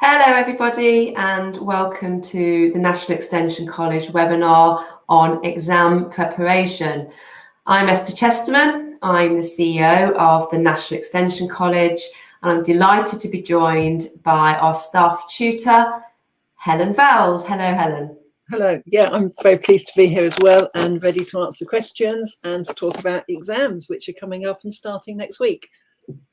Hello everybody and welcome to the National Extension College webinar on exam preparation. I'm Esther Chesterman, I'm the CEO of the National Extension College and I'm delighted to be joined by our staff tutor, Helen Valls. Hello Helen. Hello, yeah, I'm very pleased to be here as well and ready to answer questions and to talk about exams which are coming up and starting next week.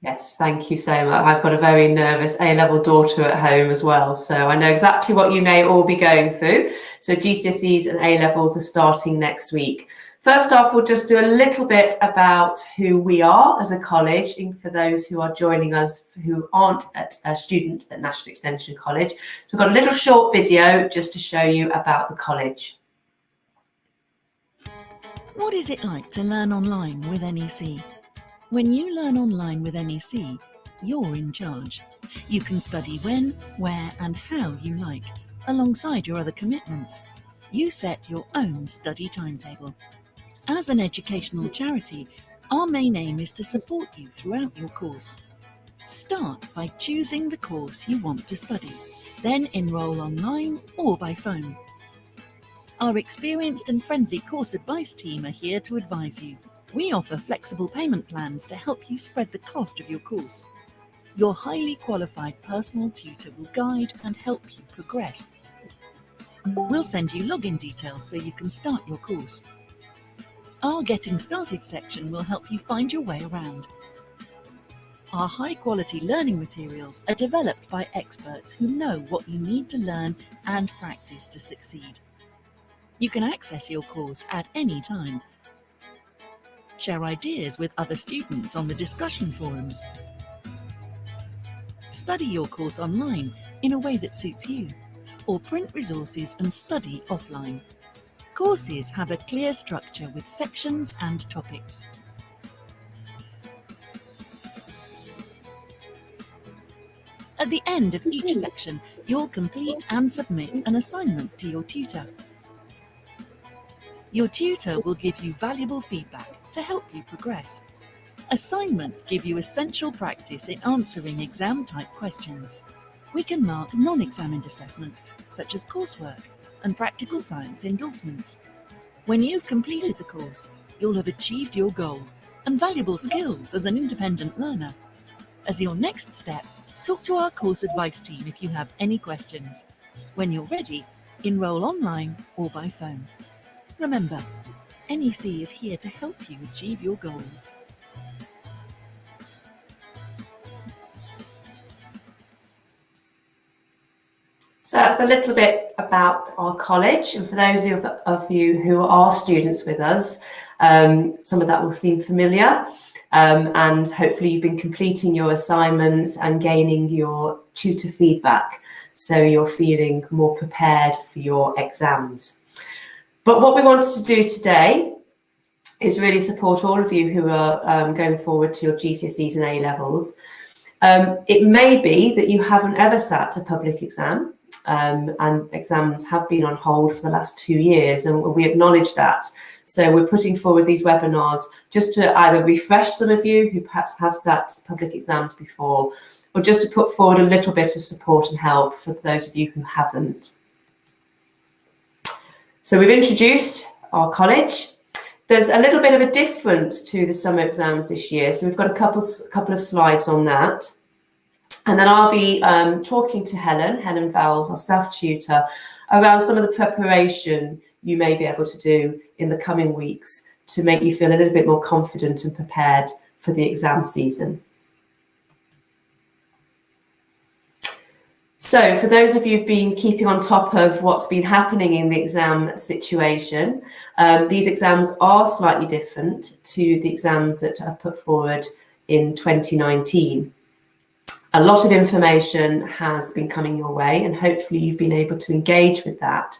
Yes, thank you so much. I've got a very nervous A-level daughter at home as well, so I know exactly what you may all be going through. So GCSEs and A-levels are starting next week. First off, we'll just do a little bit about who we are as a college, for those who are joining us who aren't a student at National Extension College. So we've got a little short video just to show you about the college. What is it like to learn online with NEC? When you learn online with NEC, you're in charge. You can study when, where and how you like, alongside your other commitments. You set your own study timetable. As an educational charity, our main aim is to support you throughout your course. Start by choosing the course you want to study, then enroll online or by phone. Our experienced and friendly course advice team are here to advise you. We offer flexible payment plans to help you spread the cost of your course. Your highly qualified personal tutor will guide and help you progress. We'll send you login details so you can start your course. Our Getting Started section will help you find your way around. Our high-quality learning materials are developed by experts who know what you need to learn and practice to succeed. You can access your course at any time. Share ideas with other students on the discussion forums. Study your course online in a way that suits you, or print resources and study offline. Courses have a clear structure with sections and topics. At the end of each section, you'll complete and submit an assignment to your tutor. Your tutor will give you valuable feedback to help you progress. Assignments give you essential practice in answering exam-type questions. We can mark non-examined assessment, such as coursework and practical science endorsements. When you've completed the course, you'll have achieved your goal and valuable skills as an independent learner. As your next step, talk to our course advice team if you have any questions. When you're ready, enroll online or by phone. Remember, NEC is here to help you achieve your goals. So that's a little bit about our college, and for those of you who are students with us, some of that will seem familiar, and hopefully you've been completing your assignments and gaining your tutor feedback, so you're feeling more prepared for your exams. But what we wanted to do today is really support all of you who are going forward to your GCSEs and A-levels. It may be that you haven't ever sat a public exam, and exams have been on hold for the last 2 years, and we acknowledge that. So we're putting forward these webinars just to either refresh some of you who perhaps have sat public exams before, or just to put forward a little bit of support and help for those of you who haven't. So we've introduced our college. There's a little bit of a difference to the summer exams this year. So we've got a couple of slides on that. And then I'll be talking to Helen Valls, our staff tutor, around some of the preparation you may be able to do in the coming weeks to make you feel a little bit more confident and prepared for the exam season. So for those of you who've been keeping on top of what's been happening in the exam situation, these exams are slightly different to the exams that I've put forward in 2019. A lot of information has been coming your way and hopefully you've been able to engage with that.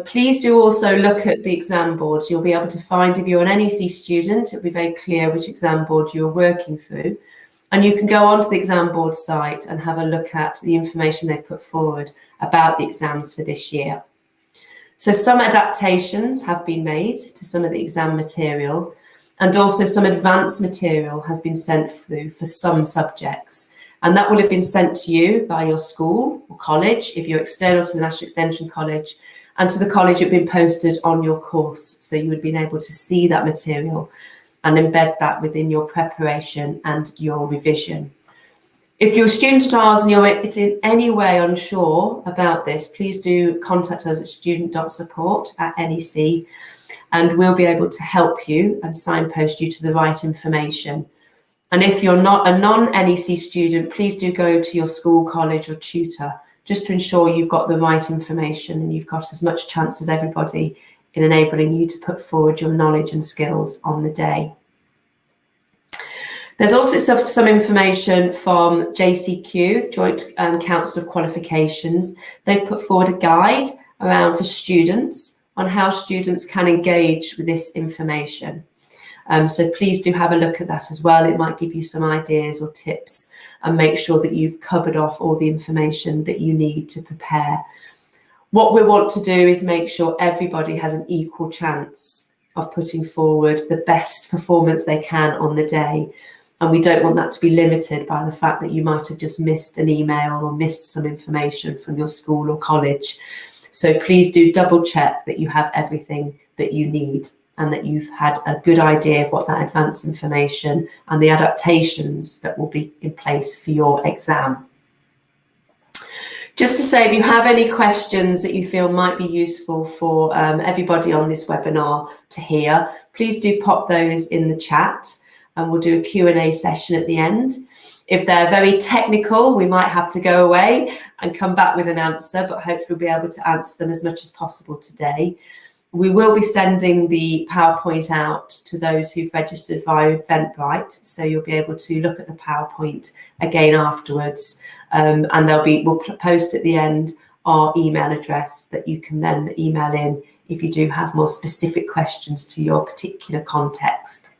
Please do also look at the exam boards. You'll be able to find, if you're an NEC student, it'll be very clear which exam board you're working through. And you can go onto the exam board site and have a look at the information they've put forward about the exams for this year. So some adaptations have been made to some of the exam material, and also some advanced material has been sent through for some subjects. And that will have been sent to you by your school or college, if you're external to the National Extension College, and to the college it had been posted on your course. So you would have been able to see that material and embed that within your preparation and your revision. If you're a student at ours and you're in any way unsure about this, please do contact us at student.support@NEC, and we'll be able to help you and signpost you to the right information. And if you're not a non-NEC student, please do go to your school, college or tutor, just to ensure you've got the right information and you've got as much chance as everybody in enabling you to put forward your knowledge and skills on the day. There's also some information from JCQ, Joint Council of Qualifications. They've put forward a guide around for students on how students can engage with this information. So please do have a look at that as well. It might give you some ideas or tips, and make sure that you've covered off all the information that you need to prepare. What we want to do is make sure everybody has an equal chance of putting forward the best performance they can on the day. And we don't want that to be limited by the fact that you might have just missed an email or missed some information from your school or college. So please do double check that you have everything that you need and that you've had a good idea of what that advanced information and the adaptations that will be in place for your exam. Just to say, if you have any questions that you feel might be useful for everybody on this webinar to hear, please do pop those in the chat and we'll do a Q&A session at the end. If they're very technical, we might have to go away and come back with an answer, but hopefully we'll be able to answer them as much as possible today. We will be sending the PowerPoint out to those who've registered via Eventbrite, so you'll be able to look at the PowerPoint again afterwards, and we'll post at the end our email address that you can then email in if you do have more specific questions to your particular context.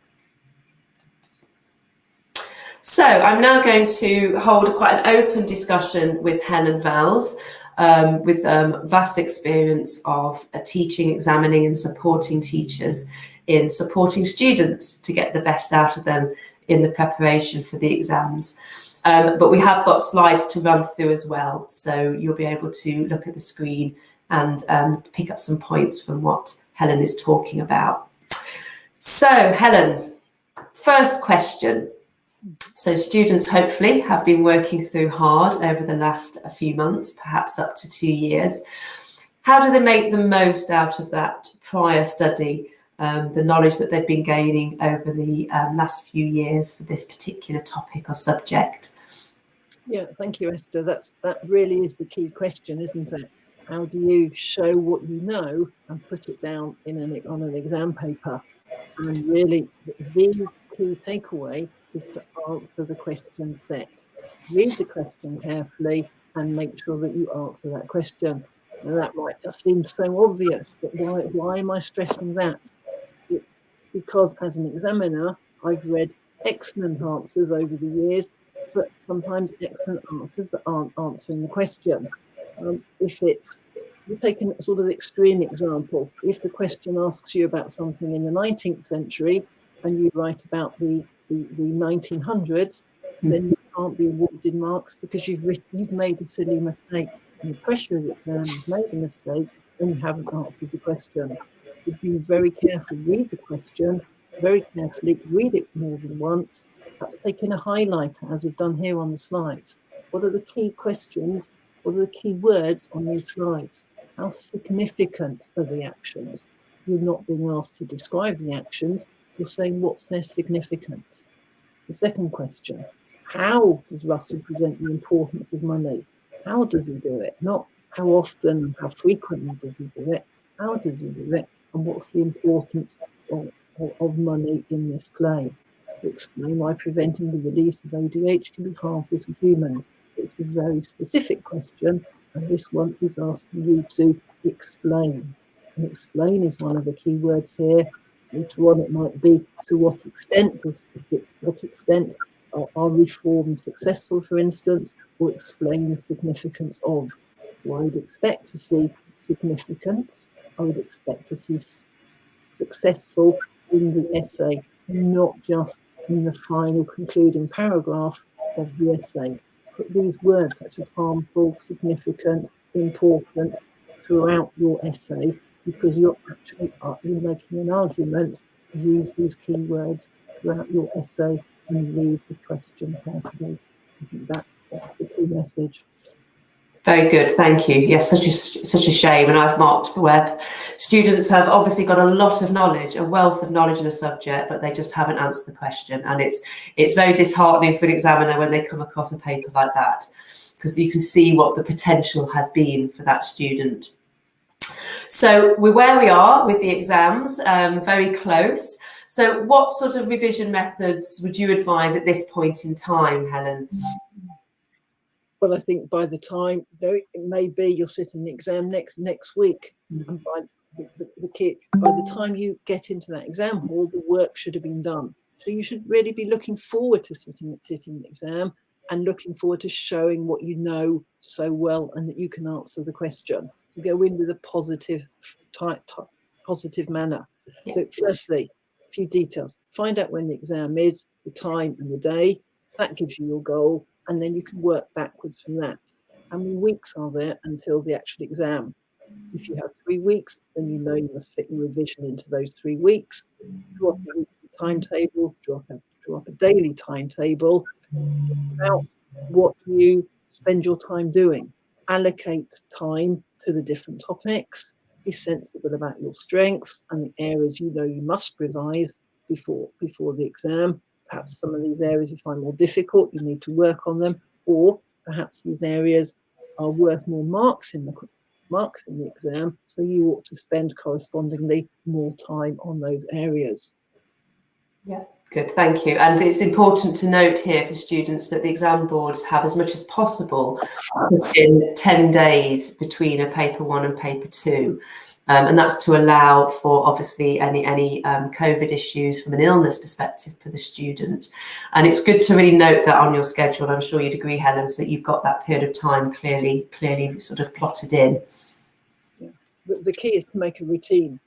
So I'm now going to hold quite an open discussion with Helen Valls, with vast experience of teaching, examining and supporting teachers in supporting students to get the best out of them in the preparation for the exams. But we have got slides to run through as well, so you'll be able to look at the screen and pick up some points from what Helen is talking about. So Helen, first question. So students hopefully have been working through hard over the last few months, perhaps up to 2 years. How do they make the most out of that prior study, the knowledge that they've been gaining over the last few years for this particular topic or subject? Yeah, thank you, Esther. That really is the key question, isn't it? How do you show what you know and put it down on an exam paper? And really, the key takeaway is to answer the question set. Read the question carefully and make sure that you answer that question. And that might just seem so obvious, but why am I stressing that? It's because as an examiner, I've read excellent answers over the years, but sometimes excellent answers that aren't answering the question. We'll take a sort of extreme example. If the question asks you about something in the 19th century and you write about the 1900s, then you can't be awarded marks because you've made a silly mistake. In the pressure of the exam, you've made a mistake and you haven't answered the question. So be very careful, read the question very carefully, read it more than once, perhaps take in a highlighter as we've done here on the slides. What are the key questions? What are the key words on these slides? How significant are the actions? You're not being asked to describe the actions, you're saying what's their significance. The second question, how does Russell present the importance of money? How does he do it? Not how often, how frequently does he do it? How does he do it? And what's the importance of money in this play? To explain why preventing the release of ADH can be harmful to humans. It's a very specific question, and this one is asking you to explain. And explain is one of the key words here. Later on, it might be to what extent are reforms successful, for instance, or explain the significance of. So I would expect to see significance. I would expect to see successful in the essay, not just in the final concluding paragraph of the essay. put these words such as harmful, significant, important throughout your essay, because you're making an argument. Use these keywords throughout your essay and read the question carefully. I think that's the key message. Very good, thank you. Yes, such a shame, and I've marked where students have obviously got a lot of knowledge, a wealth of knowledge in a subject, but they just haven't answered the question, and it's very disheartening for an examiner when they come across a paper like that, because you can see what the potential has been for that student. So we're where we are with the exams, very close. So what sort of revision methods would you advise at this point in time, Helen? Well, I think by the time, it may be you're sitting the exam next week, and by the time you get into that exam hall, the work should have been done. So you should really be looking forward to sitting the exam and looking forward to showing what you know so well and that you can answer the question. So go in with a positive manner. Yeah. So firstly, a few details. Find out when the exam is, the time and the day. That gives you your goal. And then you can work backwards from that. How many weeks are there until the actual exam? If you have 3 weeks, then you know you must fit your revision into those 3 weeks. Draw up a weekly timetable, draw up a daily timetable. Think about what you spend your time doing. Allocate time to the different topics. Be sensible about your strengths and the areas you know you must revise before the exam. Perhaps some of these areas you find more difficult, you need to work on them, or perhaps these areas are worth more marks in the exam, so you ought to spend correspondingly more time on those areas. Yeah, good, thank you. And it's important to note here for students that the exam boards have, as much as possible, put in 10 days between a paper 1 and paper 2. And that's to allow for obviously any COVID issues from an illness perspective for the student. And it's good to really note that on your schedule. I'm sure you'd agree, Helen, so that you've got that period of time clearly sort of plotted in. Yeah. The key is to make a routine.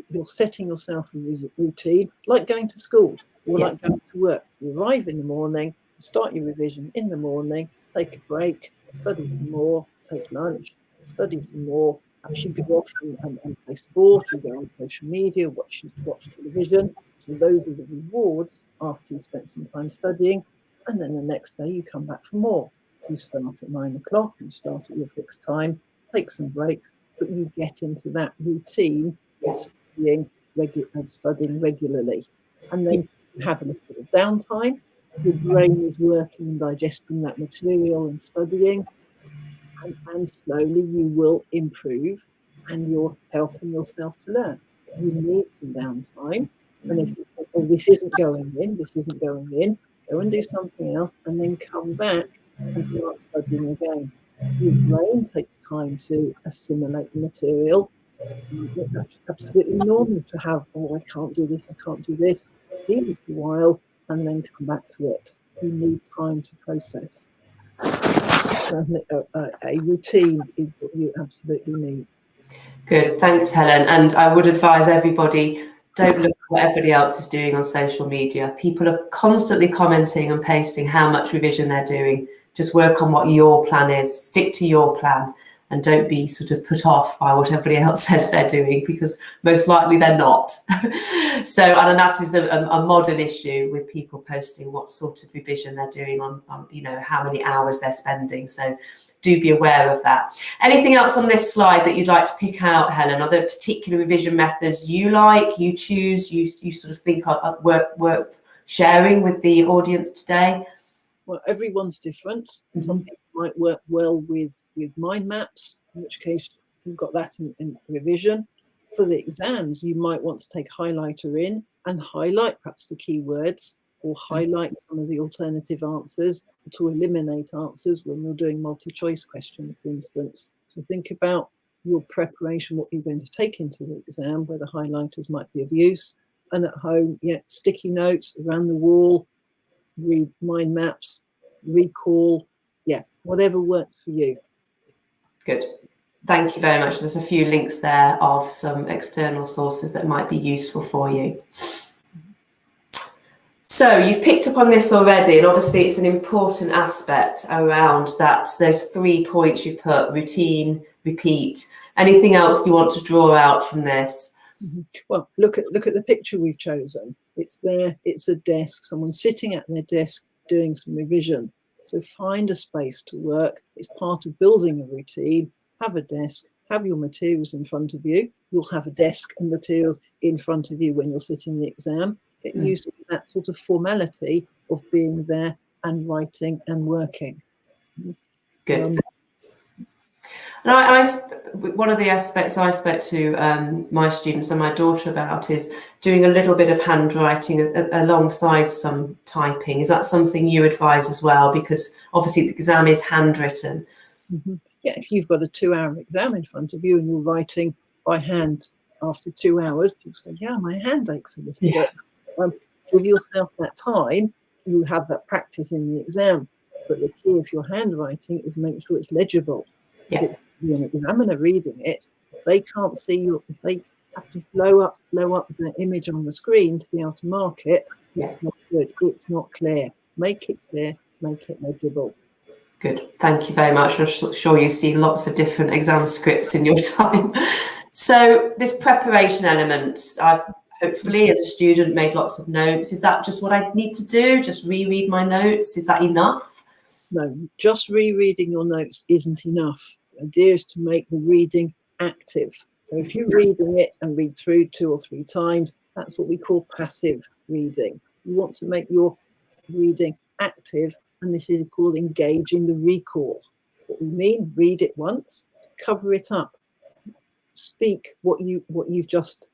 You're setting yourself a routine, like going to school or like going to work. You arrive in the morning, start your revision in the morning, take a break, study some more, take lunch, study some more. Perhaps you go off and play sport, you go on social media, watch television. So those are the rewards after you spent some time studying. And then the next day you come back for more. You start at 9 o'clock, you start at your fixed time, take some breaks, but you get into that routine of studying regularly. And then you have a little bit of downtime. Your brain is working and digesting that material and studying. And slowly you will improve and you're helping yourself to learn. You need some downtime. And if you think, oh, this isn't going in, go and do something else and then come back and start studying again. Your brain takes time to assimilate the material. It's absolutely normal to have, oh, I can't do this, leave it a while and then come back to it. You need time to process. A routine is what you absolutely need. Good, thanks, Helen. And I would advise everybody, don't look at what everybody else is doing on social media. People are constantly commenting and pasting how much revision they're doing. Just work on what your plan is, stick to your plan, and don't be sort of put off by what everybody else says they're doing, because most likely they're not. So, and that is a modern issue with people posting what sort of revision they're doing on how many hours they're spending. So do be aware of that. Anything else on this slide that you'd like to pick out, Helen? Are there particular revision methods you like, you choose, you sort of think are worth sharing with the audience today? Well, everyone's different. Some people might work well with mind maps, in which case you've got that in revision. For the exams, you might want to take highlighter in and highlight perhaps the keywords or highlight some of the alternative answers to eliminate answers when you're doing multi-choice questions, for instance. So think about your preparation, what you're going to take into the exam, where the highlighters might be of use. And at home, sticky notes around the wall, read mind maps, recall, whatever works for you. Good. Thank you very much. There's a few links there of some external sources that might be useful for you. So you've picked up on this already, and obviously it's an important aspect around that. Those 3 points you've put: routine, repeat. Anything else you want to draw out from this? Well, look at the picture we've chosen. It's there. It's a desk. Someone's sitting at their desk doing some revision. So find a space to work. It's part of building a routine. Have a desk. Have your materials in front of you. You'll have a desk and materials in front of you when you're sitting the exam. Get used to that sort of formality of being there and writing and working. Good. And one of the aspects I spoke to my students and my daughter about is doing a little bit of handwriting alongside some typing. Is that something you advise as well? Because obviously the exam is handwritten. Yeah, if you've got a 2-hour exam in front of you and you're writing by hand after 2 hours, people say, yeah, my hand aches a little bit. Give yourself that time. You have that practice in the exam. But the key if you're handwriting is make sure it's legible. Yeah. If it's an examiner reading it, if they can't see you, if they have to blow up the image on the screen to be able to mark it, it's not good. It's not clear. Make it clear. Make it legible. Good. Thank you very much. I'm sure you've seen lots of different exam scripts in your time. So this preparation element, I've hopefully as a student made lots of notes. Is that just what I need to do? Just reread my notes? Is that enough? No, just rereading your notes isn't enough. The idea is to make the reading active. So if you're reading it and read through 2 or 3 times, that's what we call passive reading. You want to make your reading active, and this is called engaging the recall. What we mean, read it once, cover it up, speak what you've just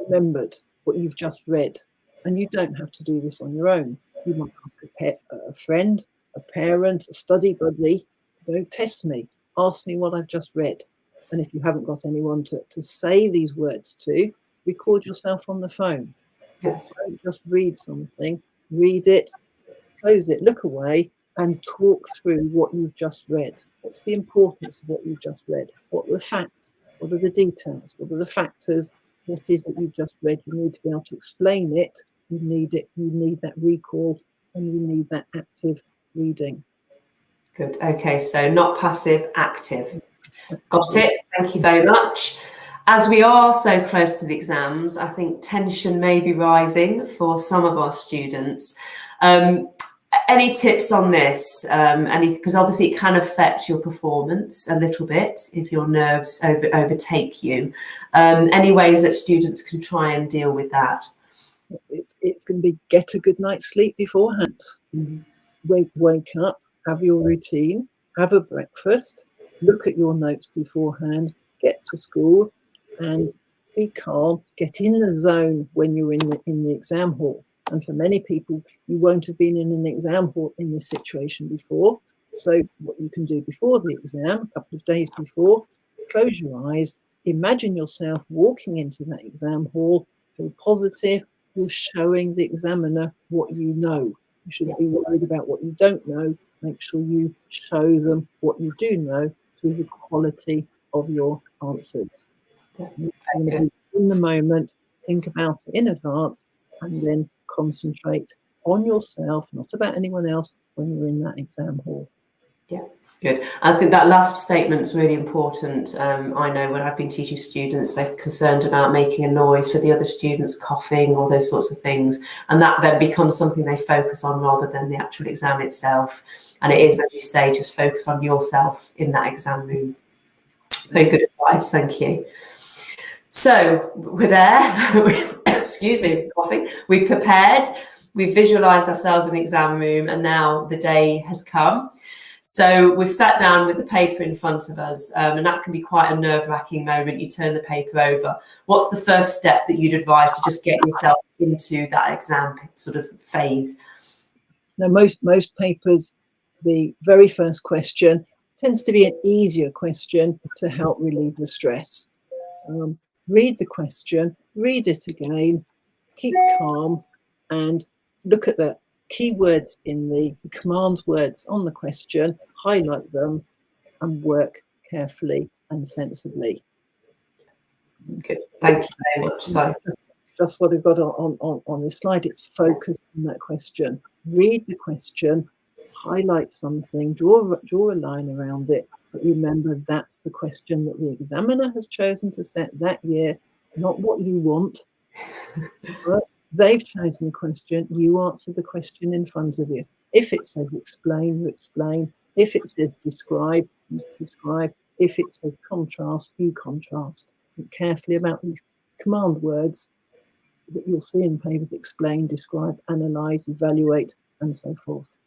remembered, what you've just read. And you don't have to do this on your own. You might ask a friend, a parent, a study buddy, test me, ask me what I've just read. And if you haven't got anyone to say these words to, record yourself on the phone. Yes. Don't just read something, read it, close it, look away, and talk through what you've just read. What's the importance of what you've just read? What are the facts? What are the details? What are the factors? What is it you've just read? You need to be able to explain it. You need it. You need that recall, and you need that active reading. Good. Okay, so not passive, active. Got it. Thank you very much. As we are so close to the exams, I think tension may be rising for some of our students. Any tips on this? Because obviously it can affect your performance a little bit if your nerves overtake you. Any ways that students can try and deal with that? It's going to be get a good night's sleep beforehand. Wake up, have your routine, have a breakfast, look at your notes beforehand, get to school, and be calm. Get in the zone when you're in the exam hall. And for many people, you won't have been in an exam hall in this situation before. So what you can do before the exam, a couple of days before, close your eyes, imagine yourself walking into that exam hall, feel positive, you're showing the examiner what you know. You shouldn't be worried about what you don't know. Make sure you show them what you do know through the quality of your answers. In the moment, think about it in advance, and then concentrate on yourself, not about anyone else, when you're in that exam hall. Yeah, good. I think that last statement is really important. I know when I've been teaching students, they're concerned about making a noise for the other students, coughing, or those sorts of things. And that then becomes something they focus on rather than the actual exam itself. And it is, as you say, just focus on yourself in that exam room. Very good advice, thank you. So we're there, excuse me, coughing. We've prepared, we've visualised ourselves in the exam room, and now the day has come. So we've sat down with the paper in front of us, and that can be quite a nerve-wracking moment. You turn the paper over. What's the first step that you'd advise to just get yourself into that exam sort of phase? Now, most papers, the very first question tends to be an easier question to help relieve the stress. Read the question, read it again, keep calm, and look at the keywords in the command words on the question, highlight them, and work carefully and sensibly. Good, thank you very much. So just what I've got on this slide. It's focused on that question. Read the question, highlight something, draw a line around it. But remember, that's the question that the examiner has chosen to set that year, not what you want. But they've chosen the question. You answer the question in front of you. If it says explain, you explain. If it says describe, you describe. If it says contrast, you contrast. Think carefully about these command words that you'll see in papers: explain, describe, analyse, evaluate, and so forth.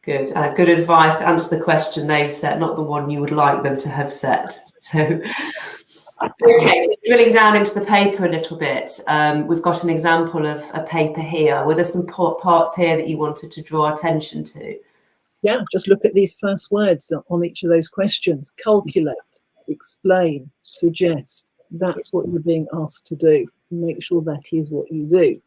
Good. Good advice. Answer the question they've set, not the one you would like them to have set. So, okay, so drilling down into the paper a little bit, we've got an example of a paper here. Were there some parts here that you wanted to draw attention to? Yeah, just look at these first words on each of those questions. Calculate, explain, suggest. That's what you're being asked to do. Make sure that is what you do.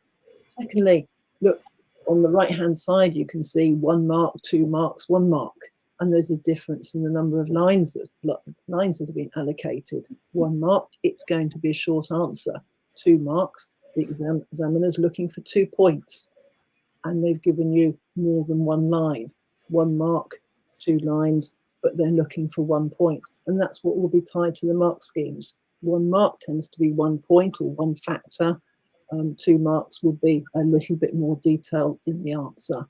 Secondly, look, on the right-hand side, you can see 1 mark, 2 marks, 1 mark. And there's a difference in the number of lines that have been allocated. 1 mark, it's going to be a short answer. 2 marks, the examiner's looking for 2 points. And they've given you more than 1 line. 1 mark, 2 lines, but they're looking for 1 point. And that's what will be tied to the mark schemes. 1 mark tends to be 1 point or 1 factor. 2 marks will be a little bit more detailed in the answer.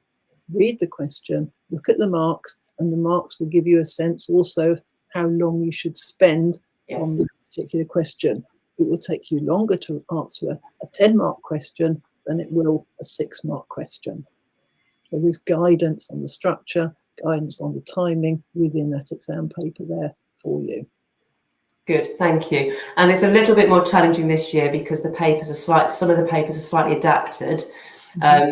Read the question, look at the marks, and the marks will give you a sense also of how long you should spend on the particular question. It will take you longer to answer a 10-mark question than it will a 6-mark question. So there's guidance on the structure, guidance on the timing within that exam paper there for you. Good, thank you. And it's a little bit more challenging this year because the papers are some of the papers are slightly adapted.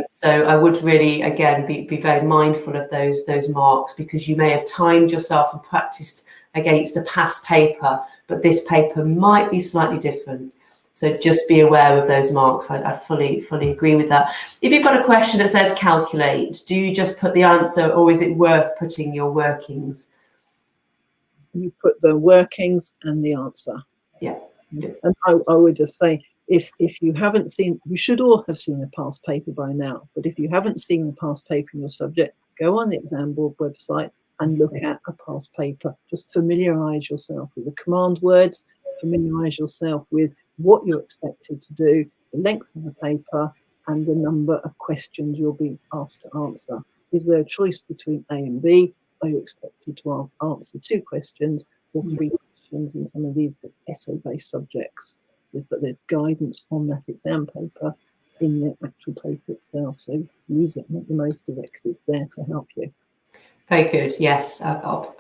So I would really, again, be very mindful of those marks, because you may have timed yourself and practiced against a past paper, but this paper might be slightly different. So just be aware of those marks. I fully agree with that. If you've got a question that says calculate, do you just put the answer, or is it worth putting your workings? You put the workings and the answer. Yeah. And I would just say, if you haven't seen, you should all have seen a past paper by now, but if you haven't seen a past paper in your subject, go on the exam board website and look at a past paper. Just familiarise yourself with the command words, familiarise yourself with what you're expected to do, the length of the paper, and the number of questions you'll be asked to answer. Is there a choice between A and B? Are you expected to answer 2 questions or 3 questions in some of these essay-based subjects? But there's guidance on that exam paper in the actual paper itself. So use it, make the most of it, because it's there to help you. Very good. Yes,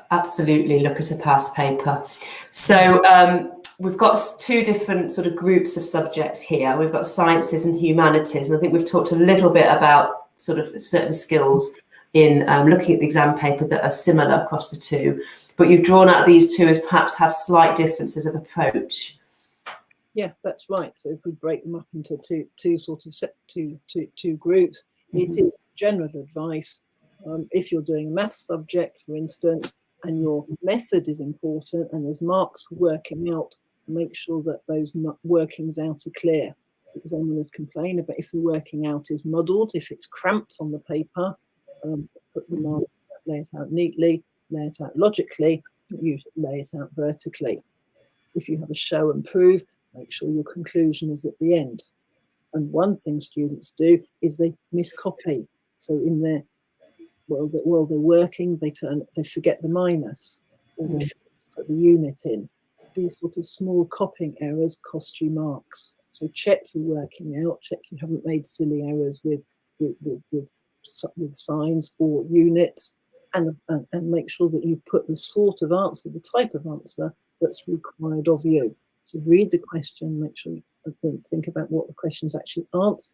absolutely. Look at a past paper. So we've got 2 different sort of groups of subjects here. We've got sciences and humanities. And I think we've talked a little bit about sort of certain skills in looking at the exam paper that are similar across the 2. But you've drawn out these 2 as perhaps have slight differences of approach. Yeah, that's right. So if we break them up into two groups, it is general advice. If you're doing a maths subject, for instance, and your method is important and there's marks for working out, make sure that those workings out are clear. Examiners complain about if the working out is muddled, if it's cramped on the paper, put the mark, lay it out neatly, lay it out logically, you lay it out vertically. If you have a show and prove, make sure your conclusion is at the end. And one thing students do is they miscopy. So in their, while they're working, they forget the minus, or they put the unit in. These sort of small copying errors cost you marks. So check your working out, check you haven't made silly errors with signs or units, and make sure that you put the sort of answer, the type of answer that's required of you. So read the question, make sure you think about what the question's actually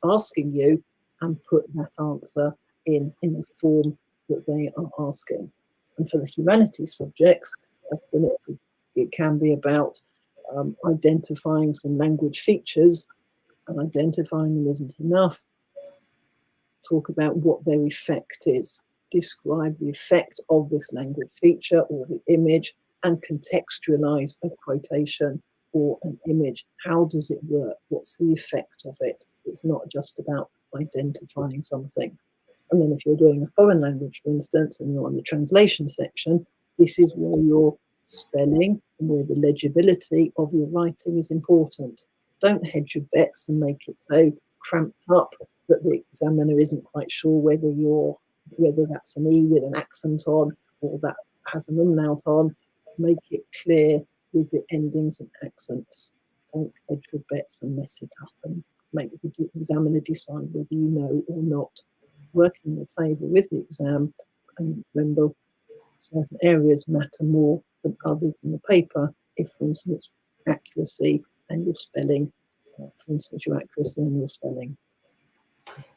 asking you, and put that answer in the form that they are asking. And for the humanities subjects, often it can be about identifying some language features, and identifying them isn't enough. Talk about what their effect is. Describe the effect of this language feature or the image, and contextualize a quotation or an image. How does it work? What's the effect of it? It's not just about identifying something. And then if you're doing a foreign language, for instance, and you're on the translation section, this is where your spelling and where the legibility of your writing is important. Don't hedge your bets and make it so cramped up that the examiner isn't quite sure whether that's an E with an accent on or that has an umlaut on. Make it clear with the endings and accents. Don't hedge your bets and mess it up and make the examiner decide whether you know or not. Work in your favour with the exam, and remember, certain areas matter more than others in the paper. If, for instance, accuracy and your spelling, for instance, your accuracy and your spelling.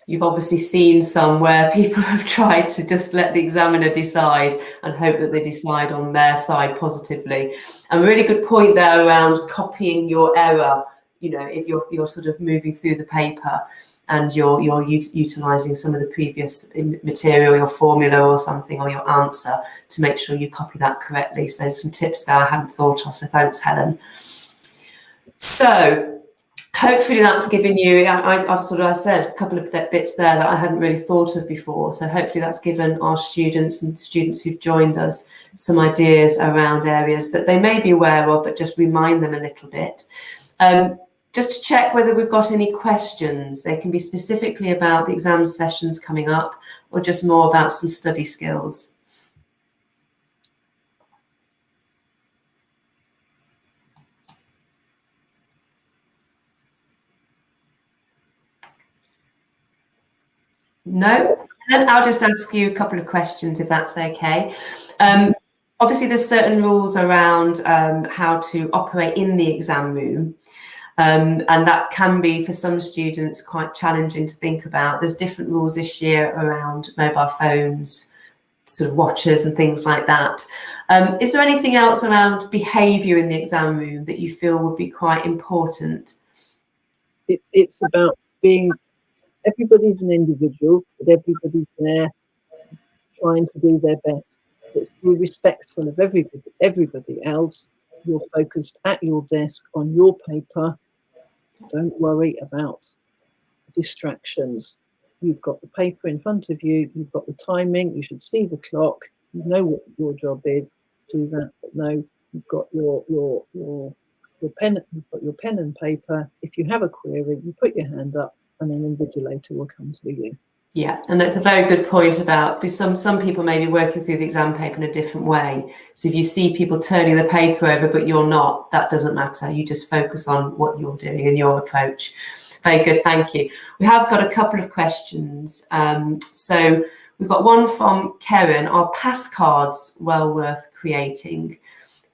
You've obviously seen some where people have tried to just let the examiner decide and hope that they decide on their side positively. And a really good point there around copying your error. You know, if you're sort of moving through the paper and you're utilising some of the previous material, your formula or something, or your answer, to make sure you copy that correctly. So some tips there I hadn't thought of, so thanks, Helen. So hopefully that's given you, I said a couple of bits there that I hadn't really thought of before. So hopefully that's given our students and students who've joined us some ideas around areas that they may be aware of, but just remind them a little bit. Just to check whether we've got any questions. They can be specifically about the exam sessions coming up or just more about some study skills. No? And I'll just ask you a couple of questions if that's okay. Obviously, there's certain rules around how to operate in the exam room. And that can be, for some students, quite challenging to think about. There's different rules this year around mobile phones, sort of watches and things like that. Is there anything else around behaviour in the exam room that you feel would be quite important? It's about being, everybody's an individual, but everybody's there trying to do their best. So it's be respectful of everybody else. You're focused at your desk on your paper. Don't worry about distractions. You've got the paper in front of you. You've got the timing. You should see the clock. You know what your job is. Do that. But no, you've got your pen. You've got your pen and paper. If you have a query, you put your hand up, and an invigilator will come to you. Yeah, and that's a very good point about, because some people may be working through the exam paper in a different way. So if you see people turning the paper over, but you're not, that doesn't matter. You just focus on what you're doing and your approach. Very good, thank you. We have got a couple of questions. So we've got one from Karen. Are pass cards well worth creating?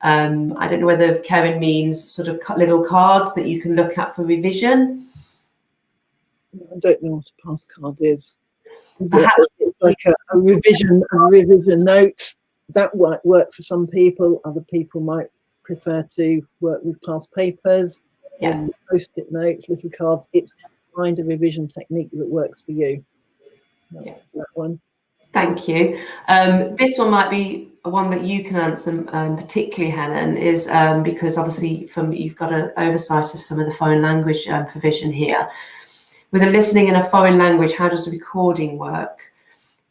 I don't know whether Karen means sort of little cards that you can look at for revision. I don't know what a pass card is. Perhaps it's like a revision note. That might work for some people. Other people might prefer to work with class papers, and post-it notes, little cards. It's find a revision technique that works for you. That's that one. Thank you. This one might be one that you can answer, particularly Helen, is because obviously you've got an oversight of some of the foreign language provision here. With a listening in a foreign language, how does the recording work?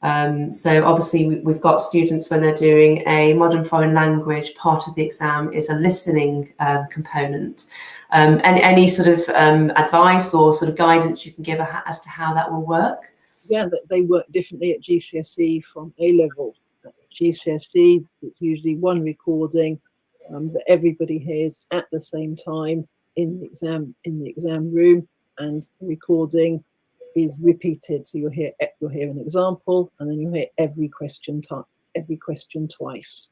So obviously we've got students when they're doing a modern foreign language, part of the exam is a listening component. And any sort of advice or sort of guidance you can give as to how that will work? Yeah, they work differently at GCSE from A-level. At GCSE, it's usually one recording that everybody hears at the same time in the exam room, and the recording is repeated. So you'll hear an example, and then you'll hear every question twice.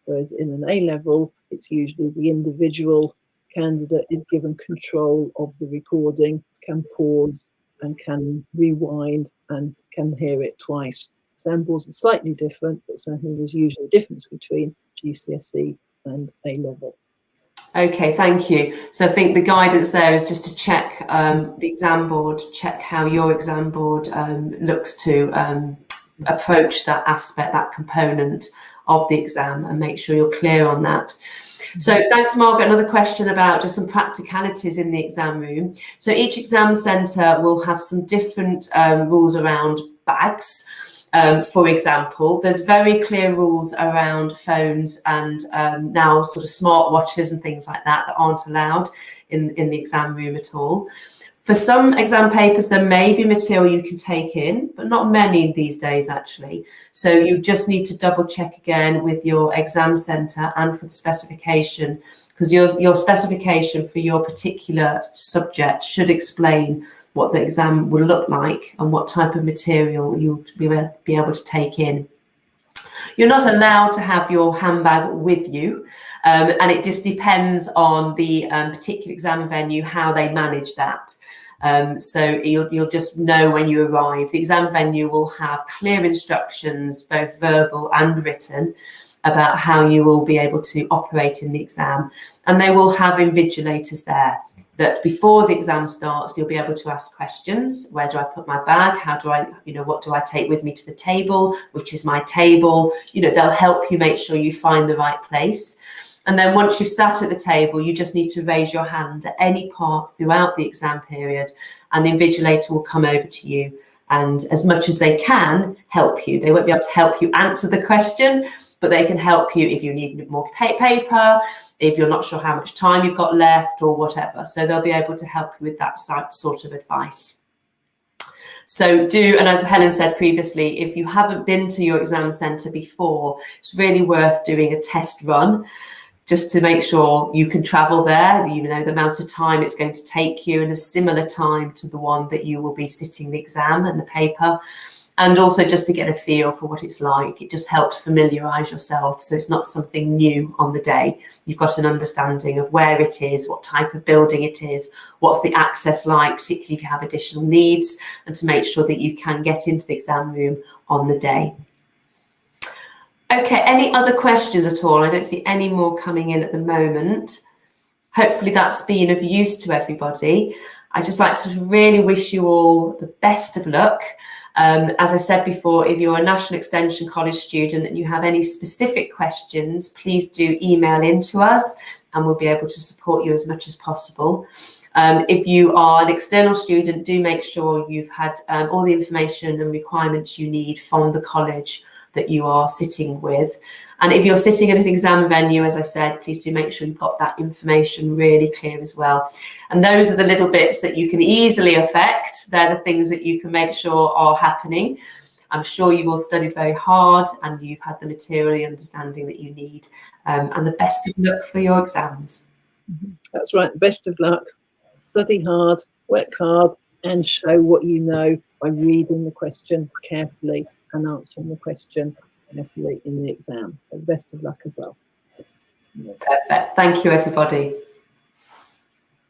Whereas in an A-level, it's usually the individual candidate is given control of the recording, can pause and can rewind and can hear it twice. Exam boards are slightly different, but certainly there's usually a difference between GCSE and A-level. Okay, thank you. So I think the guidance there is just to check the exam board, check how your exam board looks to approach that aspect, that component of the exam and make sure you're clear on that. So thanks, Margaret. Another question about just some practicalities in the exam room. So each exam centre will have some different rules around bags. For example, there's very clear rules around phones and now sort of smart watches and things like that aren't allowed in the exam room at all. For some exam papers, there may be material you can take in, but not many these days, actually. So you just need to double check again with your exam centre and for the specification, because your specification for your particular subject should explain what the exam will look like and what type of material you'll be able to take in. You're not allowed to have your handbag with you, and it just depends on the particular exam venue, how they manage that. So you'll just know when you arrive. The exam venue will have clear instructions, both verbal and written, about how you will be able to operate in the exam. And they will have invigilators there that before the exam starts, you'll be able to ask questions. Where do I put my bag? How do I, what do I take with me to the table? Which is my table? They'll help you make sure you find the right place. And then once you've sat at the table, you just need to raise your hand at any part throughout the exam period, and the invigilator will come over to you and, as much as they can, help you. They won't be able to help you answer the question, but they can help you if you need more paper, if you're not sure how much time you've got left or whatever. So they'll be able to help you with that sort of advice. So and as Helen said previously, if you haven't been to your exam centre before, it's really worth doing a test run, just to make sure you can travel there, the amount of time it's going to take you, in a similar time to the one that you will be sitting the exam and the paper. And also just to get a feel for what it's like. It just helps familiarise yourself, so it's not something new on the day. You've got an understanding of where it is, what type of building it is, what's the access like, particularly if you have additional needs, and to make sure that you can get into the exam room on the day. Okay, any other questions at all? I don't see any more coming in at the moment. Hopefully that's been of use to everybody. I'd just like to really wish you all the best of luck. As I said before, if you're a National Extension College student and you have any specific questions, please do email in to us and we'll be able to support you as much as possible. If you are an external student, do make sure you've had all the information and requirements you need from the college that you are sitting with. And if you're sitting at an exam venue, as I said, please do make sure you've got that information really clear as well. And those are the little bits that you can easily affect. They're the things that you can make sure are happening. I'm sure you've all studied very hard and you've had the material, the understanding that you need. And the best of luck for your exams. That's right, best of luck. Study hard, work hard, and show what you know by reading the question carefully and answering the question carefully in the exam. So best of luck as well. Perfect. Thank you, everybody.